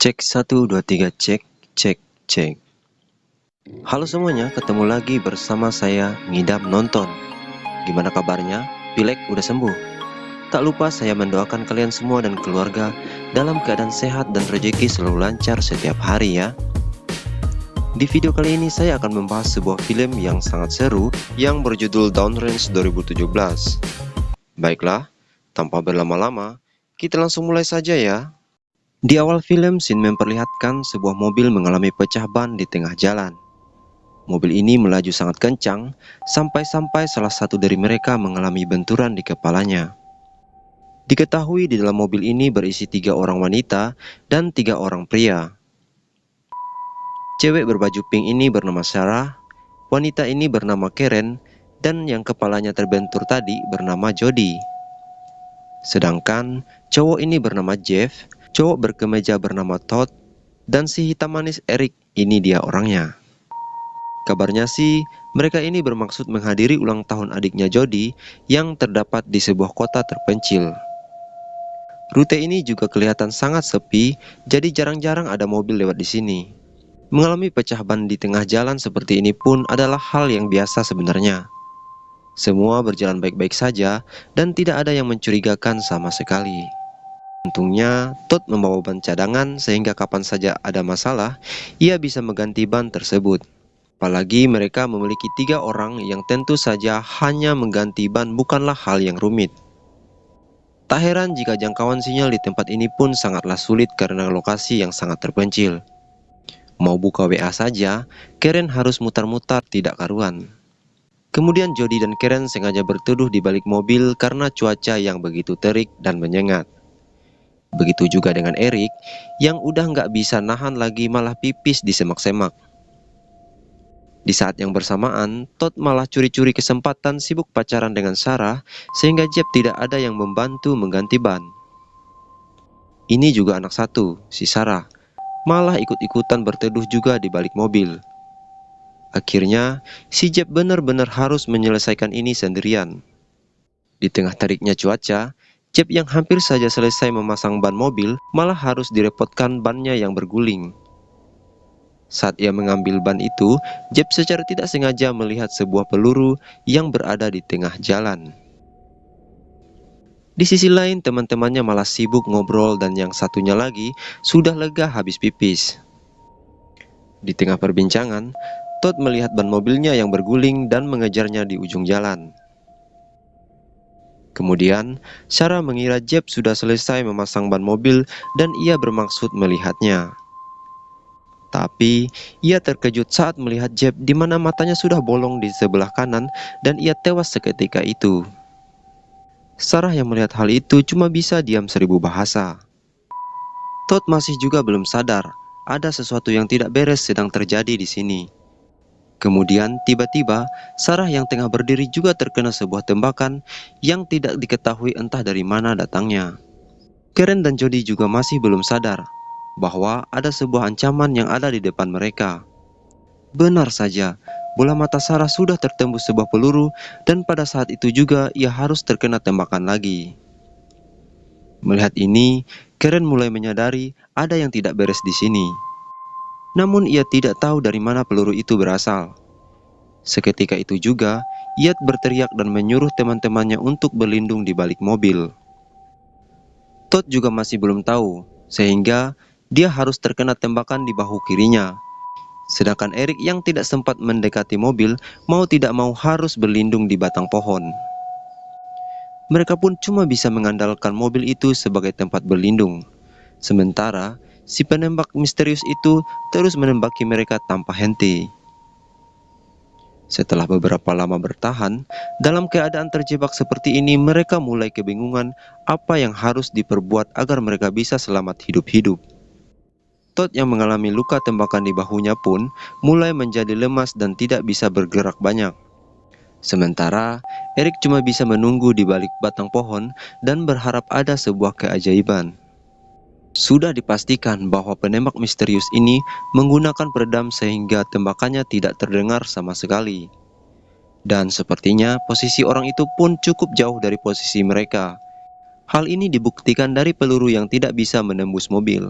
Cek 1, 2, 3, cek, cek, cek. Halo semuanya, ketemu lagi bersama saya Ngidam Nonton. Gimana kabarnya? Pilek udah sembuh? Tak lupa saya mendoakan kalian semua dan keluarga dalam keadaan sehat dan rezeki selalu lancar setiap hari ya. Di video kali ini saya akan membahas sebuah film yang sangat seru yang berjudul Downrange 2017. Baiklah, tanpa berlama-lama, kita langsung mulai saja ya. Di awal film, scene memperlihatkan sebuah mobil mengalami pecah ban di tengah jalan. Mobil ini melaju sangat kencang, sampai-sampai salah satu dari mereka mengalami benturan di kepalanya. Diketahui di dalam mobil ini berisi 3 orang wanita dan 3 orang pria. Cewek berbaju pink ini bernama Sarah, wanita ini bernama Karen, dan yang kepalanya terbentur tadi bernama Jody. Sedangkan cowok ini bernama Jeff, cowok berkemeja bernama Todd, dan si hitam manis Eric, ini dia orangnya. Kabarnya sih, mereka ini bermaksud menghadiri ulang tahun adiknya Jody yang terdapat di sebuah kota terpencil. Rute ini juga kelihatan sangat sepi, jadi jarang-jarang ada mobil lewat di sini. Mengalami pecah ban di tengah jalan seperti ini pun adalah hal yang biasa sebenarnya. Semua berjalan baik-baik saja dan tidak ada yang mencurigakan sama sekali. Untungnya, Todd membawa ban cadangan sehingga kapan saja ada masalah, ia bisa mengganti ban tersebut. Apalagi mereka memiliki 3 orang yang tentu saja hanya mengganti ban bukanlah hal yang rumit. Tak heran jika jangkauan sinyal di tempat ini pun sangatlah sulit karena lokasi yang sangat terpencil. Mau buka WA saja, Karen harus mutar-mutar tidak karuan. Kemudian Jody dan Karen sengaja berteduh di balik mobil karena cuaca yang begitu terik dan menyengat. Begitu juga dengan Eric yang udah nggak bisa nahan lagi malah pipis di semak-semak. Di saat yang bersamaan, Todd malah curi-curi kesempatan sibuk pacaran dengan Sarah sehingga Jeff tidak ada yang membantu mengganti ban. Ini juga anak satu, si Sarah, malah ikut-ikutan berteduh juga di balik mobil. Akhirnya, si Jeff benar-benar harus menyelesaikan ini sendirian. Di tengah teriknya cuaca, Jeff yang hampir saja selesai memasang ban mobil malah harus direpotkan bannya yang berguling. Saat ia mengambil ban itu, Jeff secara tidak sengaja melihat sebuah peluru yang berada di tengah jalan. Di sisi lain, teman-temannya malah sibuk ngobrol dan yang satunya lagi sudah lega habis pipis. Di tengah perbincangan, Todd melihat ban mobilnya yang berguling dan mengejarnya di ujung jalan. Kemudian, Sarah mengira Jeff sudah selesai memasang ban mobil dan ia bermaksud melihatnya. Tapi, ia terkejut saat melihat Jeff di mana matanya sudah bolong di sebelah kanan dan ia tewas seketika itu. Sarah yang melihat hal itu cuma bisa diam 1000 bahasa. Todd masih juga belum sadar ada sesuatu yang tidak beres sedang terjadi di sini. Kemudian tiba-tiba Sarah yang tengah berdiri juga terkena sebuah tembakan yang tidak diketahui entah dari mana datangnya. Karen dan Jody juga masih belum sadar bahwa ada sebuah ancaman yang ada di depan mereka. Benar saja, bola mata Sarah sudah tertembus sebuah peluru dan pada saat itu juga ia harus terkena tembakan lagi. Melihat ini, Karen mulai menyadari ada yang tidak beres di sini. Namun ia tidak tahu dari mana peluru itu berasal. Seketika itu juga, ia berteriak dan menyuruh teman-temannya untuk berlindung di balik mobil. Todd juga masih belum tahu, sehingga dia harus terkena tembakan di bahu kirinya. Sedangkan Eric yang tidak sempat mendekati mobil, mau tidak mau harus berlindung di batang pohon. Mereka pun cuma bisa mengandalkan mobil itu sebagai tempat berlindung. Sementara, si penembak misterius itu terus menembaki mereka tanpa henti. Setelah beberapa lama bertahan, dalam keadaan terjebak seperti ini, mereka mulai kebingungan apa yang harus diperbuat agar mereka bisa selamat hidup-hidup. Todd yang mengalami luka tembakan di bahunya pun mulai menjadi lemas dan tidak bisa bergerak banyak. Sementara, Eric cuma bisa menunggu di balik batang pohon dan berharap ada sebuah keajaiban. Sudah dipastikan bahwa penembak misterius ini menggunakan peredam sehingga tembakannya tidak terdengar sama sekali. Dan sepertinya posisi orang itu pun cukup jauh dari posisi mereka. Hal ini dibuktikan dari peluru yang tidak bisa menembus mobil.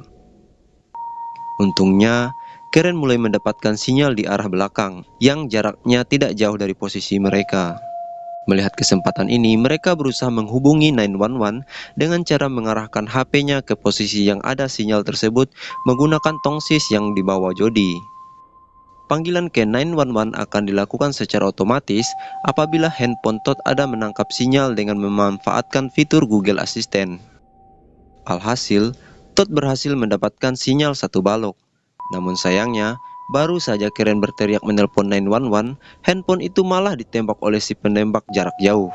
Untungnya, Karen mulai mendapatkan sinyal di arah belakang yang jaraknya tidak jauh dari posisi mereka. Melihat kesempatan ini, mereka berusaha menghubungi 911 dengan cara mengarahkan HP-nya ke posisi yang ada sinyal tersebut menggunakan tongsis yang dibawa Jody. Panggilan ke 911 akan dilakukan secara otomatis apabila handphone Todd ada menangkap sinyal dengan memanfaatkan fitur Google Assistant. Alhasil, Todd berhasil mendapatkan sinyal satu balok. Namun sayangnya, baru saja Karen berteriak menelpon 911, handphone itu malah ditembak oleh si penembak jarak jauh.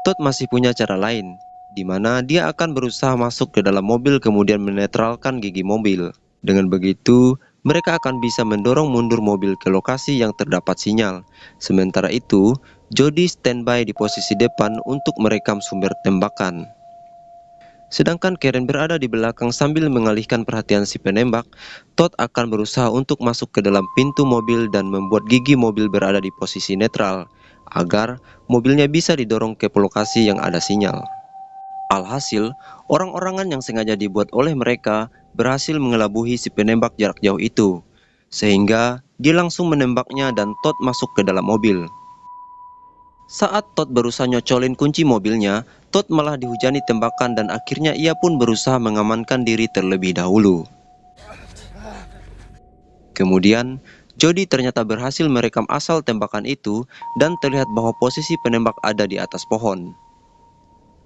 Todd masih punya cara lain, di mana dia akan berusaha masuk ke dalam mobil kemudian menetralkan gigi mobil. Dengan begitu, mereka akan bisa mendorong mundur mobil ke lokasi yang terdapat sinyal. Sementara itu, Jody standby di posisi depan untuk merekam sumber tembakan. Sedangkan Karen berada di belakang sambil mengalihkan perhatian si penembak. Todd akan berusaha untuk masuk ke dalam pintu mobil dan membuat gigi mobil berada di posisi netral, agar mobilnya bisa didorong ke lokasi yang ada sinyal. Alhasil, orang-orangan yang sengaja dibuat oleh mereka berhasil mengelabuhi si penembak jarak jauh itu, sehingga dia langsung menembaknya dan Todd masuk ke dalam mobil. Saat Todd berusaha nyocolin kunci mobilnya, Todd malah dihujani tembakan dan akhirnya ia pun berusaha mengamankan diri terlebih dahulu. Kemudian, Jody ternyata berhasil merekam asal tembakan itu dan terlihat bahwa posisi penembak ada di atas pohon.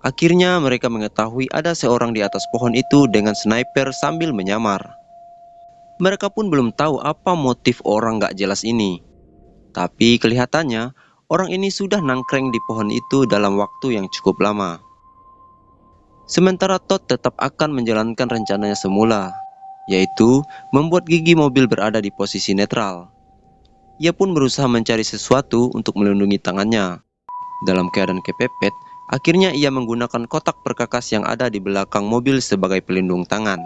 Akhirnya mereka mengetahui ada seorang di atas pohon itu dengan sniper sambil menyamar. Mereka pun belum tahu apa motif orang gak jelas ini. Tapi kelihatannya orang ini sudah nangkreng di pohon itu dalam waktu yang cukup lama. Sementara Todd tetap akan menjalankan rencananya semula, yaitu membuat gigi mobil berada di posisi netral. Ia pun berusaha mencari sesuatu untuk melindungi tangannya. Dalam keadaan kepepet, akhirnya ia menggunakan kotak perkakas yang ada di belakang mobil sebagai pelindung tangan.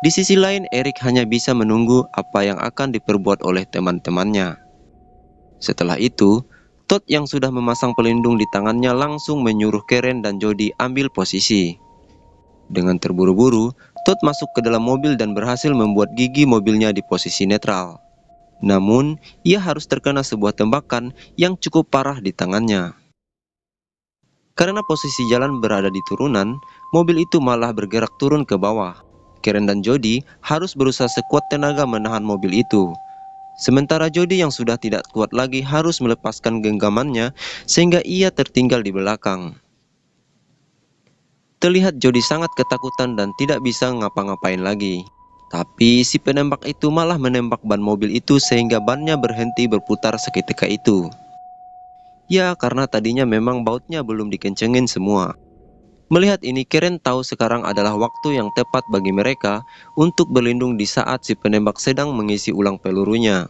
Di sisi lain, Eric hanya bisa menunggu apa yang akan diperbuat oleh teman-temannya. Setelah itu, Todd yang sudah memasang pelindung di tangannya langsung menyuruh Karen dan Jody ambil posisi. Dengan terburu-buru, Todd masuk ke dalam mobil dan berhasil membuat gigi mobilnya di posisi netral. Namun, ia harus terkena sebuah tembakan yang cukup parah di tangannya. Karena posisi jalan berada di turunan, mobil itu malah bergerak turun ke bawah. Karen dan Jody harus berusaha sekuat tenaga menahan mobil itu. Sementara Jody yang sudah tidak kuat lagi harus melepaskan genggamannya sehingga ia tertinggal di belakang. Terlihat Jody sangat ketakutan dan tidak bisa ngapa-ngapain lagi. Tapi si penembak itu malah menembak ban mobil itu sehingga bannya berhenti berputar seketika itu. Ya, karena tadinya memang bautnya belum dikencengin semua. Melihat ini, Karen tahu sekarang adalah waktu yang tepat bagi mereka untuk berlindung di saat si penembak sedang mengisi ulang pelurunya.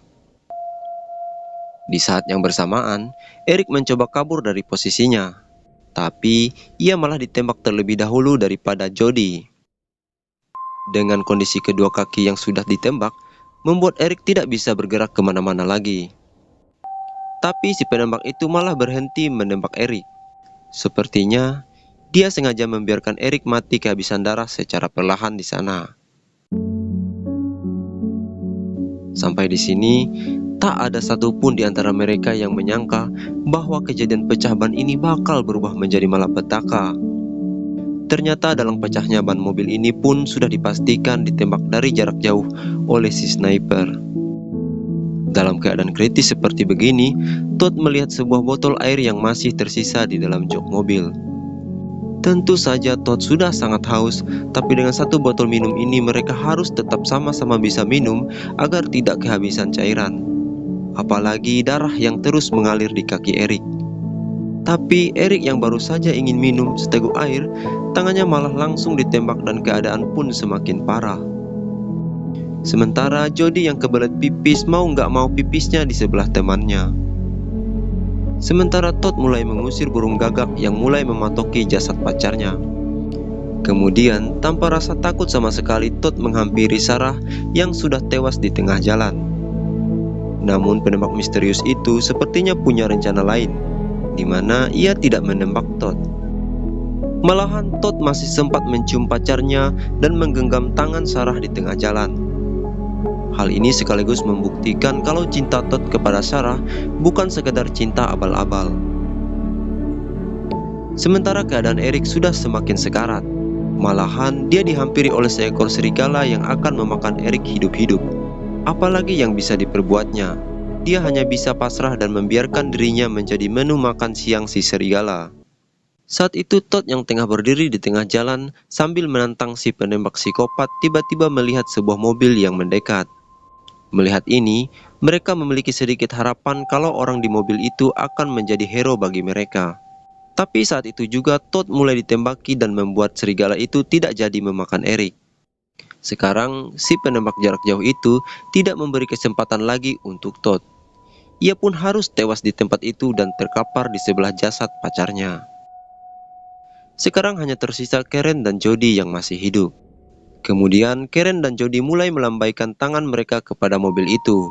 Di saat yang bersamaan, Eric mencoba kabur dari posisinya. Tapi, ia malah ditembak terlebih dahulu daripada Jody. Dengan kondisi kedua kaki yang sudah ditembak, membuat Eric tidak bisa bergerak kemana-mana lagi. Tapi si penembak itu malah berhenti menembak Eric. Sepertinya dia sengaja membiarkan Eric mati kehabisan darah secara perlahan di sana. Sampai di sini, tak ada satupun di antara mereka yang menyangka bahwa kejadian pecah ban ini bakal berubah menjadi malapetaka. Ternyata dalam pecahnya ban mobil ini pun sudah dipastikan ditembak dari jarak jauh oleh si sniper. Dalam keadaan kritis seperti begini, Todd melihat sebuah botol air yang masih tersisa di dalam jok mobil. Tentu saja Todd sudah sangat haus, tapi dengan satu botol minum ini mereka harus tetap sama-sama bisa minum agar tidak kehabisan cairan. Apalagi darah yang terus mengalir di kaki Eric. Tapi Eric yang baru saja ingin minum seteguk air, tangannya malah langsung ditembak dan keadaan pun semakin parah. Sementara Jody yang kebelet pipis mau nggak mau pipisnya di sebelah temannya. Sementara Todd mulai mengusir burung gagak yang mulai mematoki jasad pacarnya. Kemudian tanpa rasa takut sama sekali Todd menghampiri Sarah yang sudah tewas di tengah jalan. Namun penembak misterius itu sepertinya punya rencana lain, di mana ia tidak menembak Todd. Malahan Todd masih sempat mencium pacarnya dan menggenggam tangan Sarah di tengah jalan. Hal ini sekaligus membuktikan kalau cinta Todd kepada Sarah bukan sekedar cinta abal-abal. Sementara keadaan Eric sudah semakin sekarat. Malahan dia dihampiri oleh seekor serigala yang akan memakan Eric hidup-hidup. Apalagi yang bisa diperbuatnya? Dia hanya bisa pasrah dan membiarkan dirinya menjadi menu makan siang si serigala. Saat itu Todd yang tengah berdiri di tengah jalan sambil menantang si penembak psikopat tiba-tiba melihat sebuah mobil yang mendekat. Melihat ini, mereka memiliki sedikit harapan kalau orang di mobil itu akan menjadi hero bagi mereka. Tapi saat itu juga Todd mulai ditembaki dan membuat serigala itu tidak jadi memakan Eric. Sekarang, si penembak jarak jauh itu tidak memberi kesempatan lagi untuk Todd. Ia pun harus tewas di tempat itu dan terkapar di sebelah jasad pacarnya. Sekarang hanya tersisa Karen dan Jody yang masih hidup. Kemudian Karen dan Jody mulai melambaikan tangan mereka kepada mobil itu.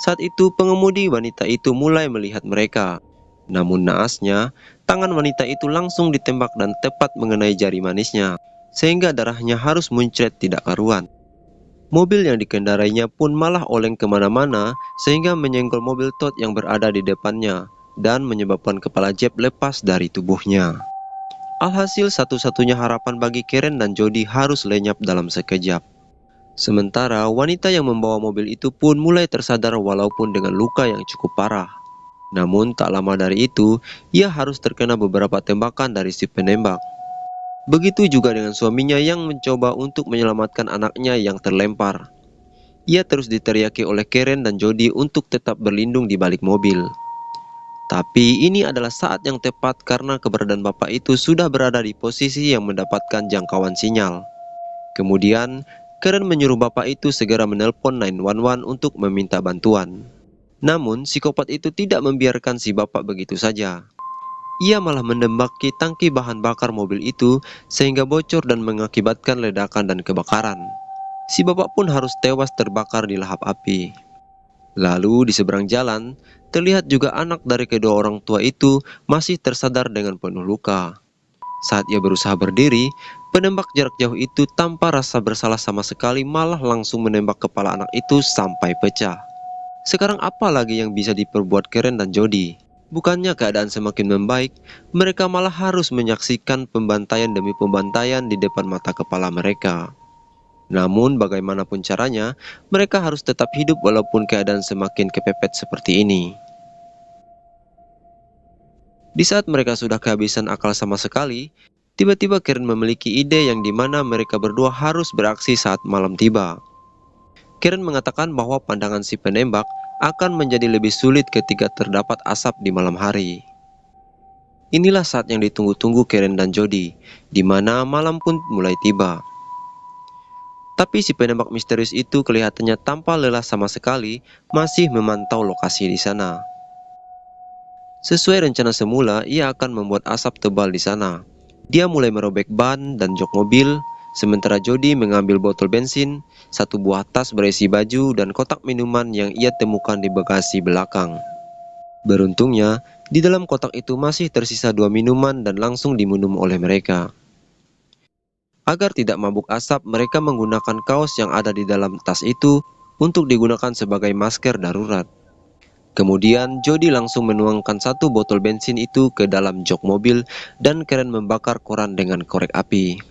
Saat itu pengemudi wanita itu mulai melihat mereka. Namun naasnya, tangan wanita itu langsung ditembak dan tepat mengenai jari manisnya, sehingga darahnya harus muncrat tidak karuan. Mobil yang dikendarainya pun malah oleng kemana-mana, sehingga menyenggol mobil Todd yang berada di depannya, dan menyebabkan kepala Jeb lepas dari tubuhnya. Alhasil satu-satunya harapan bagi Karen dan Jody harus lenyap dalam sekejap. Sementara wanita yang membawa mobil itu pun mulai tersadar walaupun dengan luka yang cukup parah. Namun tak lama dari itu, ia harus terkena beberapa tembakan dari si penembak. Begitu juga dengan suaminya yang mencoba untuk menyelamatkan anaknya yang terlempar. Ia terus diteriaki oleh Karen dan Jody untuk tetap berlindung di balik mobil. Tapi ini adalah saat yang tepat karena keberadaan bapak itu sudah berada di posisi yang mendapatkan jangkauan sinyal. Kemudian, Karen menyuruh bapak itu segera menelpon 911 untuk meminta bantuan. Namun, psikopat itu tidak membiarkan si bapak begitu saja. Ia malah menembaki tangki bahan bakar mobil itu sehingga bocor dan mengakibatkan ledakan dan kebakaran. Si bapak pun harus tewas terbakar di lahap api. Lalu di seberang jalan, terlihat juga anak dari kedua orang tua itu masih tersadar dengan penuh luka. Saat ia berusaha berdiri, penembak jarak jauh itu tanpa rasa bersalah sama sekali malah langsung menembak kepala anak itu sampai pecah. Sekarang apa lagi yang bisa diperbuat Karen dan Jody? Bukannya keadaan semakin membaik, mereka malah harus menyaksikan pembantaian demi pembantaian di depan mata kepala mereka. Namun bagaimanapun caranya, mereka harus tetap hidup walaupun keadaan semakin kepepet seperti ini. Di saat mereka sudah kehabisan akal sama sekali, tiba-tiba Karen memiliki ide yang dimana mereka berdua harus beraksi saat malam tiba. Karen mengatakan bahwa pandangan si penembak akan menjadi lebih sulit ketika terdapat asap di malam hari. Inilah saat yang ditunggu-tunggu Karen dan Jody, di mana malam pun mulai tiba. Tapi si penembak misterius itu kelihatannya tanpa lelah sama sekali masih memantau lokasi di sana. Sesuai rencana semula, ia akan membuat asap tebal di sana. Dia mulai merobek ban dan jok mobil, sementara Jody mengambil botol bensin, satu buah tas berisi baju, dan kotak minuman yang ia temukan di bagasi belakang. Beruntungnya, di dalam kotak itu masih tersisa 2 minuman dan langsung diminum oleh mereka. Agar tidak mabuk asap, mereka menggunakan kaos yang ada di dalam tas itu untuk digunakan sebagai masker darurat. Kemudian Jody langsung menuangkan satu botol bensin itu ke dalam jok mobil dan Karen membakar koran dengan korek api.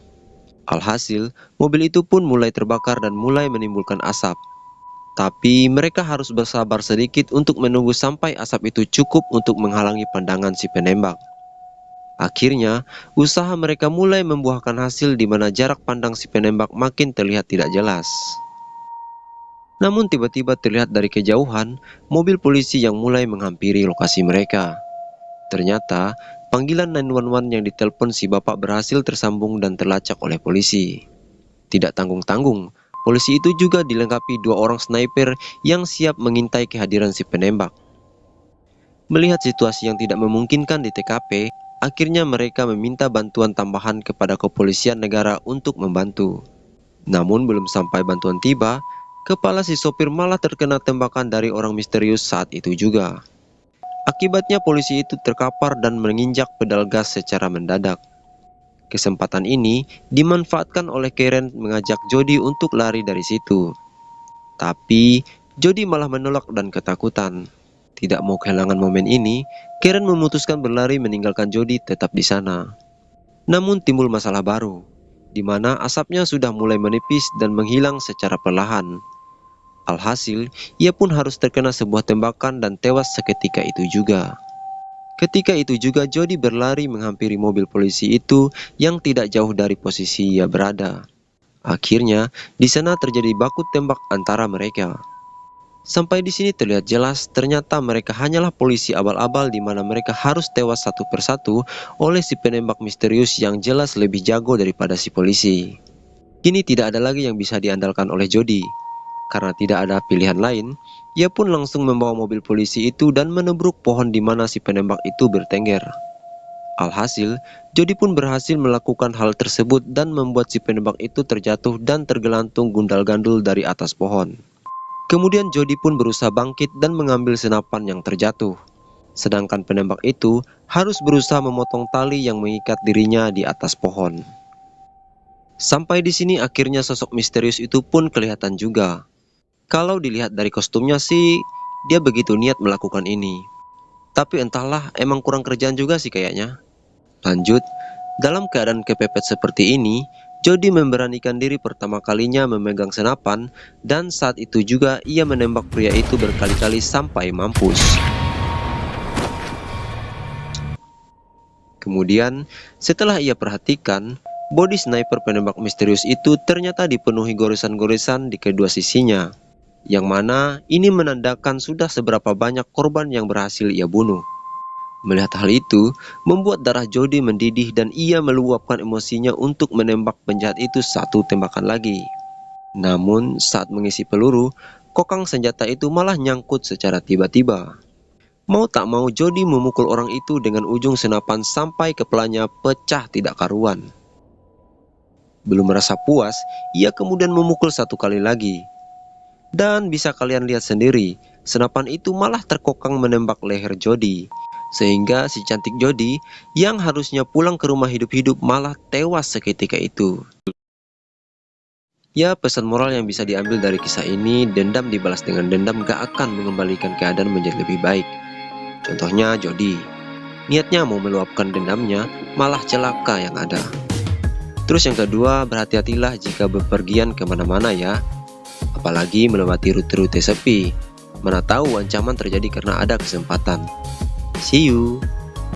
Alhasil, mobil itu pun mulai terbakar dan mulai menimbulkan asap. Tapi mereka harus bersabar sedikit untuk menunggu sampai asap itu cukup untuk menghalangi pandangan si penembak. Akhirnya, usaha mereka mulai membuahkan hasil di mana jarak pandang si penembak makin terlihat tidak jelas. Namun tiba-tiba terlihat dari kejauhan, mobil polisi yang mulai menghampiri lokasi mereka. Ternyata, panggilan 911 yang ditelepon si bapak berhasil tersambung dan terlacak oleh polisi. Tidak tanggung-tanggung, polisi itu juga dilengkapi 2 orang sniper yang siap mengintai kehadiran si penembak. Melihat situasi yang tidak memungkinkan di TKP, akhirnya mereka meminta bantuan tambahan kepada kepolisian negara untuk membantu. Namun belum sampai bantuan tiba, kepala si sopir malah terkena tembakan dari orang misterius saat itu juga. Akibatnya polisi itu terkapar dan menginjak pedal gas secara mendadak. Kesempatan ini dimanfaatkan oleh Karen mengajak Jody untuk lari dari situ. Tapi Jody malah menolak dan ketakutan. Tidak mau kehilangan momen ini, Karen memutuskan berlari meninggalkan Jody tetap di sana. Namun timbul masalah baru, di mana asapnya sudah mulai menipis dan menghilang secara perlahan. Alhasil, ia pun harus terkena sebuah tembakan dan tewas seketika itu juga. Ketika itu juga Jody berlari menghampiri mobil polisi itu yang tidak jauh dari posisi ia berada. Akhirnya, di sana terjadi baku tembak antara mereka. Sampai di sini terlihat jelas ternyata mereka hanyalah polisi abal-abal di mana mereka harus tewas satu persatu oleh si penembak misterius yang jelas lebih jago daripada si polisi. Kini tidak ada lagi yang bisa diandalkan oleh Jody. Karena tidak ada pilihan lain, ia pun langsung membawa mobil polisi itu dan menebruk pohon di mana si penembak itu bertengger. Alhasil, Jody pun berhasil melakukan hal tersebut dan membuat si penembak itu terjatuh dan tergelantung gundal-gandul dari atas pohon. Kemudian Jody pun berusaha bangkit dan mengambil senapan yang terjatuh. Sedangkan penembak itu harus berusaha memotong tali yang mengikat dirinya di atas pohon. Sampai di sini akhirnya sosok misterius itu pun kelihatan juga. Kalau dilihat dari kostumnya sih, dia begitu niat melakukan ini. Tapi entahlah, emang kurang kerjaan juga sih kayaknya. Lanjut, dalam keadaan kepepet seperti ini, Jody memberanikan diri pertama kalinya memegang senapan, dan saat itu juga ia menembak pria itu berkali-kali sampai mampus. Kemudian, setelah ia perhatikan, bodi sniper penembak misterius itu ternyata dipenuhi goresan-goresan di kedua sisinya, yang mana ini menandakan sudah seberapa banyak korban yang berhasil ia bunuh. Melihat hal itu, membuat darah Jody mendidih dan ia meluapkan emosinya untuk menembak penjahat itu satu tembakan lagi. Namun, saat mengisi peluru, kokang senjata itu malah nyangkut secara tiba-tiba. Mau tak mau Jody memukul orang itu dengan ujung senapan sampai kepalanya pecah tidak karuan. Belum merasa puas, ia kemudian memukul satu kali lagi. Dan bisa kalian lihat sendiri, senapan itu malah terkokang menembak leher Jody, sehingga si cantik Jody yang harusnya pulang ke rumah hidup-hidup malah tewas seketika itu. Ya, pesan moral yang bisa diambil dari kisah ini, dendam dibalas dengan dendam gak akan mengembalikan keadaan menjadi lebih baik. Contohnya Jody, niatnya mau meluapkan dendamnya, malah celaka yang ada. Terus yang kedua, berhati-hatilah jika bepergian kemana-mana ya. Apalagi melewati rute-rute sepi. Mana tahu ancaman terjadi karena ada kesempatan. See you.